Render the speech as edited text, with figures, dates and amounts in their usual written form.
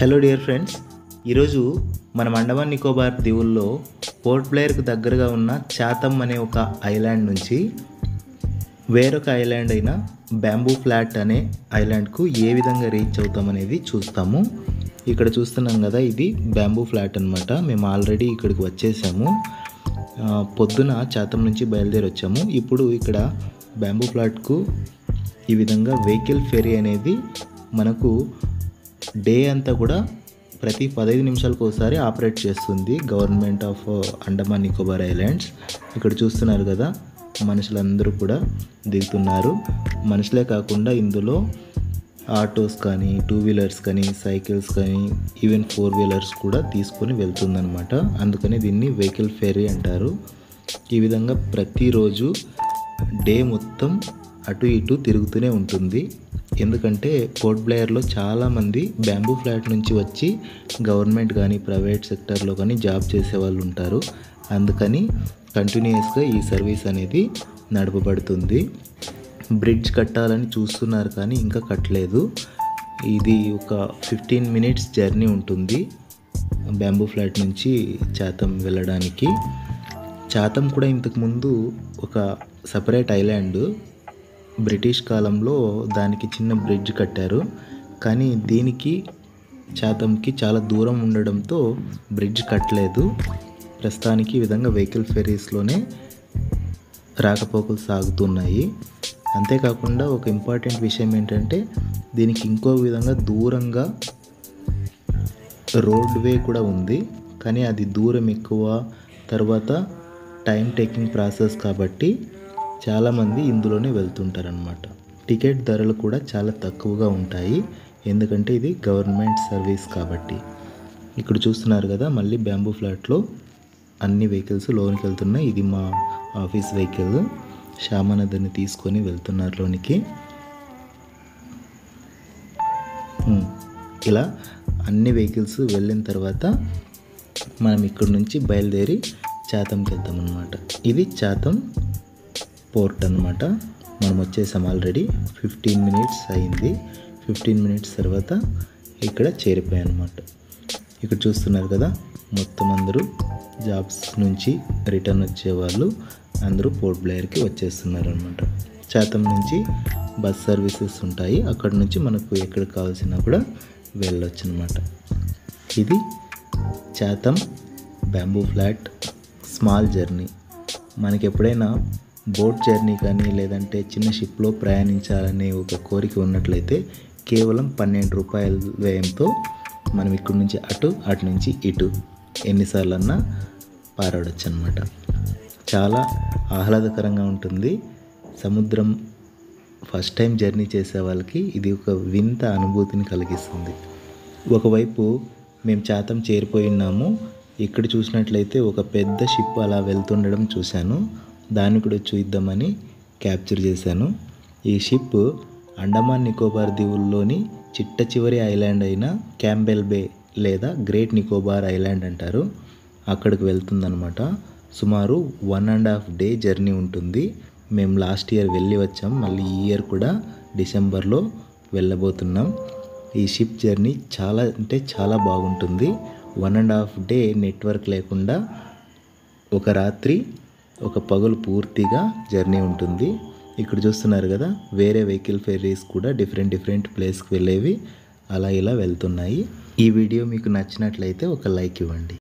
Hello dear friends, ఈరోజు మనం Andaman Nicobar దీవుల్లో port బ్లెయిర్కు దగ్గరగా ఉన్న చాతమ్ అనే ఒక ఐలాండ్ నుంచి వేరొక ఐలాండ్ అయిన బ్యాంబూ ఫ్లాట్ అనే ఐలాండ్కు ఏ విధంగా రీచ్ అవుతామనేది చూస్తాము. ఇక్కడ చూస్తున్నాం కదా, ఇది బ్యాంబూ ఫ్లాట్ అనమాట. మేము ఆల్రెడీ ఇక్కడికి వచ్చేసాము. పొద్దున చాతమ్ నుంచి బయలుదేరి వచ్చాము. ఇప్పుడు ఇక్కడ బ్యాంబూ ఫ్లాట్కు ఈ విధంగా వెహికల్ ఫెరీ అనేది మనకు డే అంతా కూడా ప్రతి 15 నిమిషాలకు ఒకసారి ఆపరేట్ చేస్తుంది government of Andaman Nicobar islands. ఇక్కడ చూస్తున్నారు కదా, మనుషులందరూ కూడా దిగుతున్నారు. మనుషులే కాకుండా ఇందులో ఆటోస్ కానీ, 2 వీలర్స్ కానీ, సైకిల్స్ కానీ, ఈవెన్ 4 వీలర్స్ కూడా తీసుకొని వెళ్తుందన్నమాట. అందుకని దీన్ని వెహికల్ ఫెరీ అంటారు. ఈ విధంగా ప్రతిరోజు డే మొత్తం అటు ఇటు తిరుగుతూనే ఉంటుంది. ఎందుకంటే పోర్ట్ బ్లెయిర్లో చాలామంది బ్యాంబూ ఫ్లాట్ నుంచి వచ్చి గవర్నమెంట్ కానీ ప్రైవేట్ సెక్టర్లో కానీ జాబ్ చేసే వాళ్ళు ఉంటారు. అందుకని కంటిన్యూస్గా ఈ సర్వీస్ అనేది నడపబడుతుంది. బ్రిడ్జ్ కట్టాలని చూస్తున్నారు కానీ ఇంకా కట్టలేదు. ఇది ఒక 15 మినిట్స్ జర్నీ ఉంటుంది బ్యాంబూ ఫ్లాట్ నుంచి చాతమ్ వెళ్ళడానికి. చాతమ్ కూడా ఇంతకుముందు ఒక సపరేట్ ఐలాండ్. బ్రిటిష్ కాలంలో దానికి చిన్న బ్రిడ్జ్ కట్టారు, కానీ దీనికి చాతమ్కి చాలా దూరం ఉండడంతో బ్రిడ్జ్ కట్టలేదు. ప్రస్తుతానికి ఈ విధంగా వెహికల్ ఫెరీస్లోనే రాకపోకలు సాగుతున్నాయి. అంతేకాకుండా ఒక ఇంపార్టెంట్ విషయం ఏంటంటే, దీనికి ఇంకో విధంగా దూరంగా రోడ్ వే కూడా ఉంది, కానీ అది దూరం ఎక్కువ, తర్వాత టైం టేకింగ్ ప్రాసెస్ కాబట్టి చాలామంది ఇందులోనే వెళ్తుంటారనమాట. టికెట్ ధరలు కూడా చాలా తక్కువగా ఉంటాయి, ఎందుకంటే ఇది గవర్నమెంట్ సర్వీస్ కాబట్టి. ఇక్కడ చూస్తున్నారు కదా, మళ్ళీ బ్యాంబూ ఫ్లాట్లో అన్ని వెహికల్స్ లోనికి వెళ్తున్నాయి. ఇది మా ఆఫీస్ వెహికల్. శ్యామానదిని తీసుకొని వెళ్తున్నారు లోనికి. ఇలా అన్ని వెహికల్స్ వెళ్ళిన తర్వాత మనం ఇక్కడ నుంచి బయలుదేరి చాతమ్కి వెళ్తాం అన్నమాట. ఇది చాతమ్ పోర్ట్ అన్నమాట. మనం వచ్చేసాం ఆల్రెడీ. 15 మినిట్స్ అయింది. 15 మినిట్స్ తర్వాత ఇక్కడ చేరిపోయాం అన్నమాట. ఇక్కడ చూస్తున్నారు కదా, మొత్తం అందరూ జాబ్స్ నుంచి రిటర్న్ వచ్చేవాళ్ళు అందరూ పోర్ట్ బ్లెయిర్కి వచ్చేస్తున్నారు అనమాట. చాతమ్ నుంచి బస్ సర్వీసెస్ ఉంటాయి, అక్కడ నుంచి మనకు ఎక్కడికి కావాల్సినా కూడా వెళ్ళొచ్చు అనమాట. ఇది చాతమ్ బ్యాంబూ ఫ్లాట్ స్మాల్ జర్నీ. మనకి ఎప్పుడైనా బోట్ జర్నీ కానీ లేదంటే చిన్న షిప్లో ప్రయాణించాలనే ఒక కోరిక ఉన్నట్లయితే కేవలం 12 రూపాయల వ్యయంతో మనం ఇక్కడ నుంచి అటు నుంచి ఇటు ఎన్నిసార్లు అన్నా పారాడొచ్చు అనమాట. చాలా ఆహ్లాదకరంగా ఉంటుంది. సముద్రం ఫస్ట్ టైం జర్నీ చేసే వాళ్ళకి ఇది ఒక వింత అనుభూతిని కలిగిస్తుంది. ఒకవైపు మేము చాతమ్ చేరిపోయినాము. ఇక్కడ చూసినట్లయితే ఒక పెద్ద షిప్ అలా వెళ్తుండడం చూశాను. దాన్ని కూడా చూద్దామని క్యాప్చర్ చేశాను. ఈ షిప్ అండమాన్ నికోబార్ దీవుల్లోని చిట్ట చివరి ఐలాండ్ అయిన క్యాంబెల్ బే లేదా గ్రేట్ నికోబార్ ఐలాండ్ అంటారు, అక్కడికి వెళ్తుందనమాట. సుమారు 1.5 డే జర్నీ ఉంటుంది. మేము లాస్ట్ ఇయర్ వెళ్ళి వచ్చాం, మళ్ళీ ఈ ఇయర్ కూడా డిసెంబర్లో వెళ్ళబోతున్నాం. ఈ షిప్ జర్నీ చాలా అంటే చాలా బాగుంటుంది. 1.5 డే నెట్వర్క్ లేకుండా ఒక రాత్రి ఒక పగలు పూర్తిగా జర్నీ ఉంటుంది. ఇక్కడ చూస్తున్నారు కదా, వేరే వెహికల్ ఫెరీస్ కూడా డిఫరెంట్ ప్లేస్కి వెళ్ళేవి అలా ఇలా వెళ్తున్నాయి. ఈ వీడియో మీకు నచ్చినట్లయితే ఒక లైక్ ఇవ్వండి.